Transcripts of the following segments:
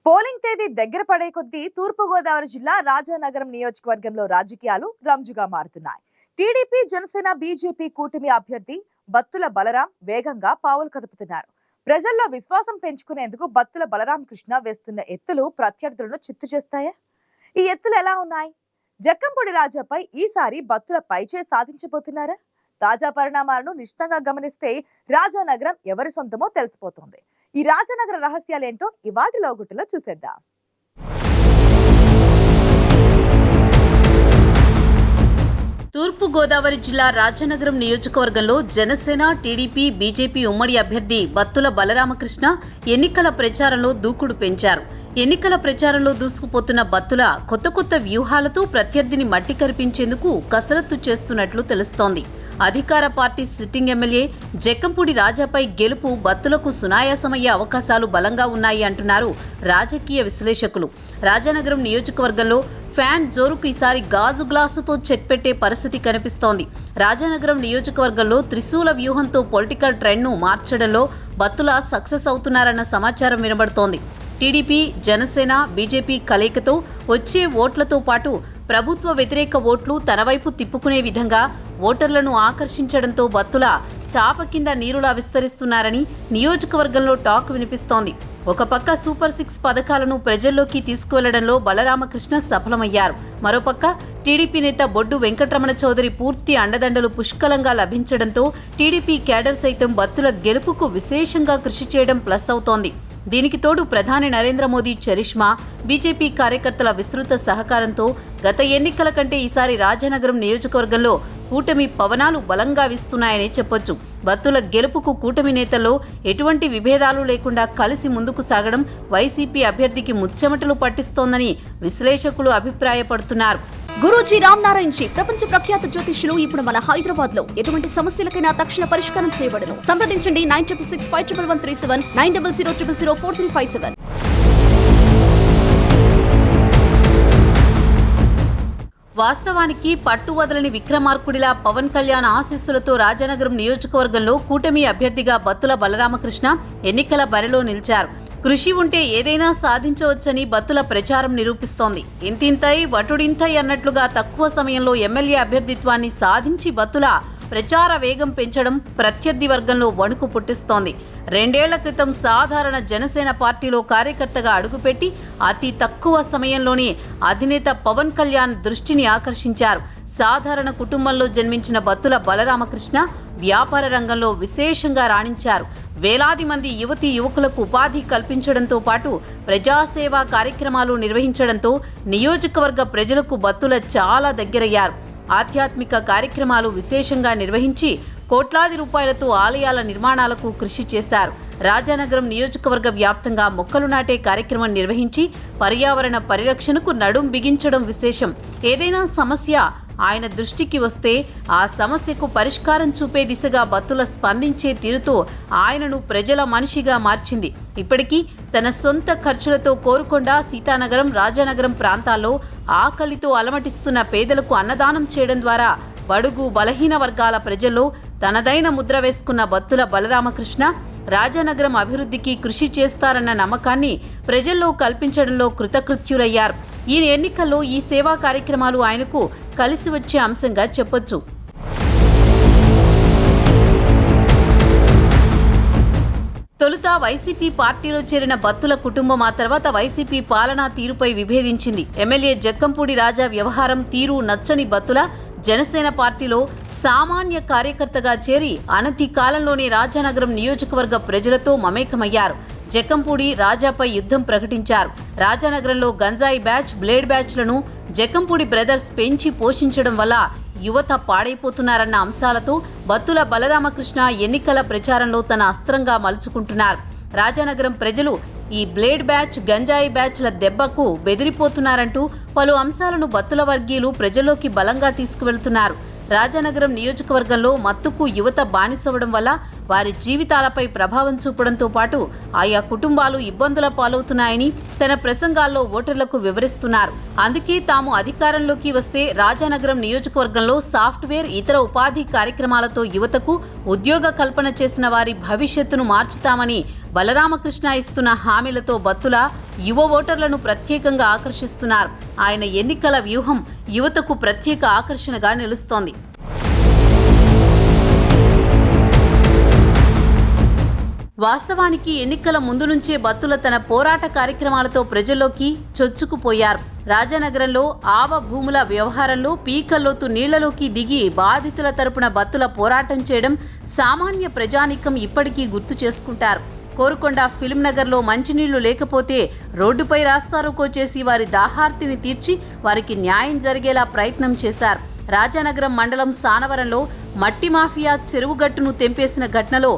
Polling తేదీ దగ్గర పడే కొద్దీ తూర్పుగోదావరి జిల్లా రాజానగరం నియోజకవర్గంలో రాజకీయాలు రంజుగా మారుతున్నాయి. టీడీపీ, జనసేన, బీజేపీ కూటమి అభ్యర్థి బత్తుల బలరాం వేగంగా పావులు కదుపుతున్నారు. ప్రజల్లో విశ్వాసం పెంచుకునేందుకు బత్తుల బలరాం కృష్ణ వేస్తున్న ఎత్తులు ప్రత్యర్థులను చిత్తు చేస్తాయా? ఈ ఎత్తులు ఎలా ఉన్నాయి? జక్కంపూడి రాజాపై ఈసారి బత్తుల పైచే సాధించబోతున్నారా? తాజా పరిణామాలను నిశ్చితంగా గమనిస్తే రాజానగరం ఎవరి సొంతమో తెలిసిపోతుంది. ఈ రాజానగర రహస్యాలేంటో ఇవాటి లోగుట్టులో చూసేద్దాం. తూర్పు గోదావరి జిల్లా రాజానగరం నియోజకవర్గంలో జనసేన, టీడీపీ, బీజేపీ ఉమ్మడి అభ్యర్థి బత్తుల బలరామకృష్ణ ఎన్నికల ప్రచారంలో దూకుడు పెంచారు. ఎన్నికల ప్రచారంలో దూసుకుపోతున్న బత్తుల కొత్త వ్యూహాలతో ప్రత్యర్థిని మట్టి కరిపించేందుకు కసరత్తు చేస్తున్నట్లు తెలుస్తోంది. అధికార పార్టీ సిట్టింగ్ ఎమ్మెల్యే జక్కంపూడి రాజాపై గెలుపు బత్తులకు సునాయాసమయ్యే అవకాశాలు బలంగా ఉన్నాయి అంటున్నారు రాజకీయ విశ్లేషకులు. రాజానగరం నియోజకవర్గంలో ఫ్యాన్ జోరుకు ఈసారి గాజు గ్లాసుతో చెక్ పెట్టే పరిస్థితి కనిపిస్తోంది. రాజానగరం నియోజకవర్గంలో త్రిశూల వ్యూహంతో పొలిటికల్ ట్రెండ్ను మార్చడంలో బత్తుల సక్సెస్ అవుతున్నారన్న సమాచారం వినబడుతోంది. టీడీపీ, జనసేన, బీజేపీ కలయికతో వచ్చే ఓట్లతో పాటు ప్రభుత్వ వ్యతిరేక ఓట్లు తన వైపు తిప్పుకునే విధంగా ఓటర్లను ఆకర్షించడంతో బత్తుల చాప కింద నీరులా విస్తరిస్తున్నారని నియోజకవర్గంలో టాక్ వినిపిస్తోంది. ఒక పక్క సూపర్ 6 పథకాలను ప్రజల్లోకి తీసుకువెళ్లడంలో బలరామకృష్ణ సఫలమయ్యారు. మరోపక్క టీడీపీ నేత బొడ్డు వెంకటరమణ చౌదరి పూర్తి అండదండలు పుష్కలంగా లభించడంతో టీడీపీ క్యాడర్ సైతం బత్తుల గెలుపుకు విశేషంగా కృషి చేయడం ప్లస్ అవుతోంది. దీనికి తోడు ప్రధాని నరేంద్ర మోదీ చరిష్మా, బీజేపీ కార్యకర్తల విస్తృత సహకారంతో గత ఎన్నికల కంటే ఈసారి రాజానగరం నియోజకవర్గంలో కూటమి పవనాలు బలంగా వీస్తున్నాయని చెప్పొచ్చు. బత్తుల గెలుపుకు కూటమి నేతల్లో ఎటువంటి విభేదాలు లేకుండా కలిసి ముందుకు సాగడం వైసీపీ అభ్యర్థికి ముచ్చెమటలు పట్టిస్తోందని విశ్లేషకులు అభిప్రాయపడుతున్నారు. గురూజీ రామ్ నారాయణ్ జీ ప్రపంచ ప్రఖ్యాత జ్యోతిష్యులు ఇప్పుడు మన హైదరాబాద్ లో ఎటువంటి సమస్యలకైనా తక్షణ పరిష్కారం చేయబడును. సంప్రదించండి 96651137 9000004357. వాస్తవానికి పట్టు వదలని విక్రమార్కుడిలా పవన్ కళ్యాణ్ ఆశీస్సులతో రాజానగరం నియోజకవర్గంలో కూటమి అభ్యర్థిగా బత్తుల బలరామకృష్ణ ఎన్నికల బరిలో నిలిచారు. కృషి ఉంటే ఏదైనా సాధించవచ్చని బత్తుల ప్రచారం నిరూపిస్తోంది. ఇంతింతై వటుడింతై అన్నట్లుగా తక్కువ సమయంలో ఎమ్మెల్యే అభ్యర్థిత్వాన్ని సాధించి బత్తుల ప్రచార వేగం పెంచడం ప్రత్యర్థి వర్గంలో వణుకు పుట్టిస్తోంది. 2 ఏళ్ల క్రితం సాధారణ జనసేన పార్టీలో కార్యకర్తగా అడుగుపెట్టి అతి తక్కువ సమయంలోనే అధినేత పవన్ కళ్యాణ్ దృష్టిని ఆకర్షించారు. సాధారణ కుటుంబంలో జన్మించిన బత్తుల బలరామకృష్ణ వ్యాపార రంగంలో విశేషంగా రాణించారు. వేలాది మంది యువతీ యువకులకు ఉపాధి కల్పించడంతో పాటు ప్రజాసేవా కార్యక్రమాలు నిర్వహించడంతో నియోజకవర్గ ప్రజలకు బత్తుల చాలా దగ్గరయ్యారు. ఆధ్యాత్మిక కార్యక్రమాలు విశేషంగా నిర్వహించి కోట్లాది రూపాయలతో ఆలయాల నిర్మాణాలకు కృషి చేశారు. రాజానగరం నియోజకవర్గ వ్యాప్తంగా మొక్కలు నాటే కార్యక్రమం నిర్వహించి పర్యావరణ పరిరక్షణకు నడుం బిగించడం విశేషం. ఏదైనా సమస్య ఆయన దృష్టికి వస్తే ఆ సమస్యకు పరిష్కారం చూపే దిశగా బత్తుల స్పందించే తీరుతో ఆయనను ప్రజల మనిషిగా మార్చింది. ఇప్పటికీ తన సొంత ఖర్చులతో కోరుకొండ, సీతానగరం, రాజానగరం ప్రాంతాల్లో ఆకలితో అలమటిస్తున్న పేదలకు అన్నదానం చేయడం ద్వారా బడుగు బలహీన వర్గాల ప్రజల్లో తనదైన ముద్ర వేసుకున్న బత్తుల బలరామకృష్ణ రాజానగరం అభివృద్ధికి కృషి చేస్తారన్న నమ్మకాన్ని ప్రజల్లో కల్పించడంలో కృతకృత్యులయ్యారు. ఈ ఎన్నికల్లో ఈ సేవా కార్యక్రమాలు ఆయనకు కలిసి వచ్చే అంశంగా చెప్పొచ్చు. తొలుత వైసీపీ పార్టీలో చేరిన బత్తుల కుటుంబం ఆ తర్వాత వైసీపీ పాలనా తీరుపై విభేదించింది. ఎమ్మెల్యే జక్కంపూడి రాజా వ్యవహారం తీరు నచ్చని బత్తుల జనసేన పార్టీలో సామాన్య కార్యకర్తగా చేరి అనతి కాలంలోనే రాజానగరం నియోజకవర్గ ప్రజలతో మమేకమయ్యారు. జక్కంపూడి రాజాపై యుద్ధం ప్రకటించారు. రాజానగరంలో గంజాయి బ్యాచ్, బ్లేడ్ బ్యాచ్లను జక్కంపూడి బ్రదర్స్ పెంచి పోషించడం వల్ల యువత పాడైపోతున్నారన్న అంశాలతో బత్తుల బలరామకృష్ణ ఎన్నికల ప్రచారంలో తన అస్త్రంగా మలుచుకుంటున్నారు. రాజానగరం ప్రజలు ఈ బ్లేడ్ బ్యాచ్, గంజాయి బ్యాచ్ల దెబ్బకు బెదిరిపోతున్నారంటూ పలు అంశాలను బత్తుల వర్గీయులు ప్రజల్లోకి బలంగా తీసుకువెళ్తున్నారు. రాజానగరం నియోజకవర్గంలో మత్తుకు యువత బానిసవడం వల్ల వారి జీవితాలపై ప్రభావం చూపడంతో పాటు ఆయా కుటుంబాలు ఇబ్బందుల పాలవుతున్నాయని తన ప్రసంగాల్లో ఓటర్లకు వివరిస్తున్నారు. అందుకే తాము అధికారంలోకి వస్తే రాజానగరం నియోజకవర్గంలో సాఫ్ట్వేర్, ఇతర ఉపాధి కార్యక్రమాలతో యువతకు ఉద్యోగ కల్పన చేసిన వారి భవిష్యత్తును మార్చుతామని బలరామకృష్ణ ఇస్తున్న హామీలతో బత్తుల యువ ఓటర్లను ప్రత్యేకంగా ఆకర్షిస్తున్నారు. ఆయన ఎన్నికల వ్యూహం యువతకు ప్రత్యేక ఆకర్షణగా నిలుస్తోంది. వాస్తవానికి ఎన్నికల ముందు నుంచే బత్తుల తన పోరాట కార్యక్రమాలతో ప్రజల్లోకి చొచ్చుకుపోయారు. రాజానగరంలో ఆవ భూముల వ్యవహారంలో పీకల్లోతు నీళ్లలోకి దిగి బాధితుల తరపున బత్తుల పోరాటం చేయడం సామాన్య ప్రజానీకం ఇప్పటికీ గుర్తు చేసుకుంటారు. కోరుకొండ ఫిల్మ్ నగర్లో మంచినీళ్లు లేకపోతే రోడ్డుపై రాస్తారోకో చేసి వారి దాహార్తిని తీర్చి వారికి న్యాయం జరిగేలా ప్రయత్నం చేశారు. రాజానగరం మండలం సానవరంలో మట్టి మాఫియా చెరువుగట్టును తెంపేసిన ఘటనలో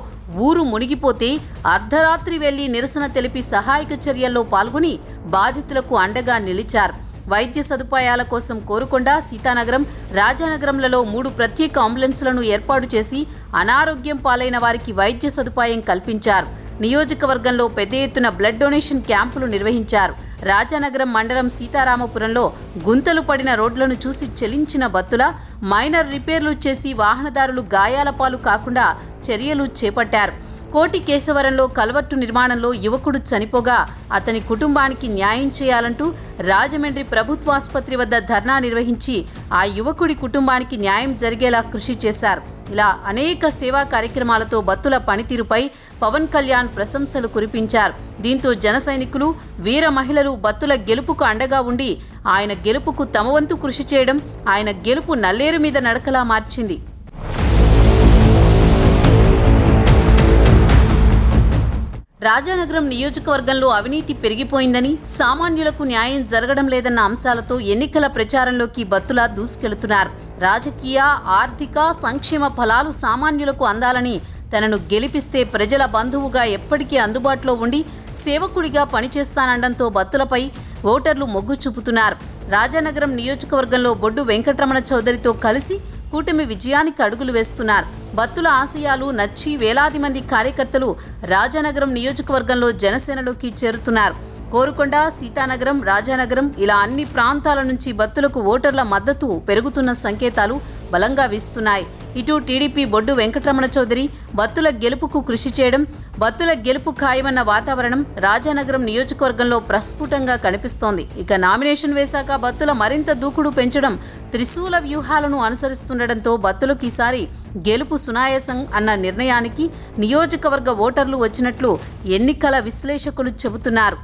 ఊరు మునిగిపోతే అర్ధరాత్రి వెళ్లి నిరసన తెలిపి సహాయక చర్యల్లో పాల్గొని బాధితులకు అండగా నిలిచారు. వైద్య సదుపాయాల కోసం కోరుకొండ, సీతానగరం, రాజానగరంలలో 3 ప్రత్యేక అంబులెన్స్లను ఏర్పాటు చేసి అనారోగ్యం పాలైన వారికి వైద్య సదుపాయం కల్పించారు. నియోజకవర్గంలో పెద్ద ఎత్తున బ్లడ్ డొనేషన్ క్యాంపులు నిర్వహించారు. రాజానగరం మండలం సీతారామపురంలో గుంతలు పడిన రోడ్లను చూసి చెలించిన బత్తుల మైనర్ రిపేర్లు చేసి వాహనదారులు గాయాల పాలు కాకుండా చర్యలు చేపట్టారు. కోటి కేశవరంలో కల్వర్టు నిర్మాణంలో యువకుడు చనిపోగా అతని కుటుంబానికి న్యాయం చేయాలంటూ రాజమండ్రి ప్రభుత్వాసుపత్రి వద్ద ధర్నా నిర్వహించి ఆ యువకుడి కుటుంబానికి న్యాయం జరిగేలా కృషి చేశారు. ఇలా అనేక సేవా కార్యక్రమాలతో బత్తుల పనితీరుపై పవన్ కళ్యాణ్ ప్రశంసలు కురిపించారు. దీంతో జన సైనికులు, వీర మహిళలు బత్తుల గెలుపుకు అండగా ఉండి ఆయన గెలుపుకు తమ వంతు కృషి చేయడం ఆయన గెలుపు నల్లేరు మీద నడకలా మార్చింది. రాజానగరం నియోజకవర్గంలో అవినీతి పెరిగిపోయిందని, సామాన్యులకు న్యాయం జరగడం లేదన్న అంశాలతో ఎన్నికల ప్రచారంలోకి బత్తుల దూసుకెళ్తున్నారు. రాజకీయ, ఆర్థిక, సంక్షేమ ఫలాలు సామాన్యులకు అందాలని, తనను గెలిపిస్తే ప్రజల బంధువుగా ఎప్పటికీ అందుబాటులో ఉండి సేవకుడిగా పనిచేస్తానండంతో బత్తులపై ఓటర్లు మొగ్గు చూపుతున్నారు. రాజానగరం నియోజకవర్గంలో బొడ్డు వెంకటరమణ చౌదరితో కలిసి కూటమి విజయానికి అడుగులు వేస్తున్నారు. బత్తుల ఆశయాలు నచ్చి వేలాది మంది కార్యకర్తలు రాజానగరం నియోజకవర్గంలో జనసేనలోకి చేరుతున్నారు. కోరుకొండ, సీతానగరం, రాజానగరం ఇలా అన్ని ప్రాంతాల నుంచి బత్తులకు ఓటర్ల మద్దతు పెరుగుతున్న సంకేతాలు బలంగా వీస్తున్నాయి. ఇటు టీడీపీ బొడ్డు వెంకటరమణ చౌదరి బత్తుల గెలుపుకు కృషి చేయడం, బత్తుల గెలుపు ఖాయమన్న వాతావరణం రాజానగరం నియోజకవర్గంలో ప్రస్ఫుటంగా కనిపిస్తోంది. ఇక నామినేషన్ వేశాక బత్తుల మరింత దూకుడు పెంచడం, త్రిశూల వ్యూహాలను అనుసరిస్తుండటంతో బత్తులకు ఈసారి గెలుపు సునాయాసం అన్న నిర్ణయానికి నియోజకవర్గ ఓటర్లు వచ్చినట్లు ఎన్నికల విశ్లేషకులు చెబుతున్నారు.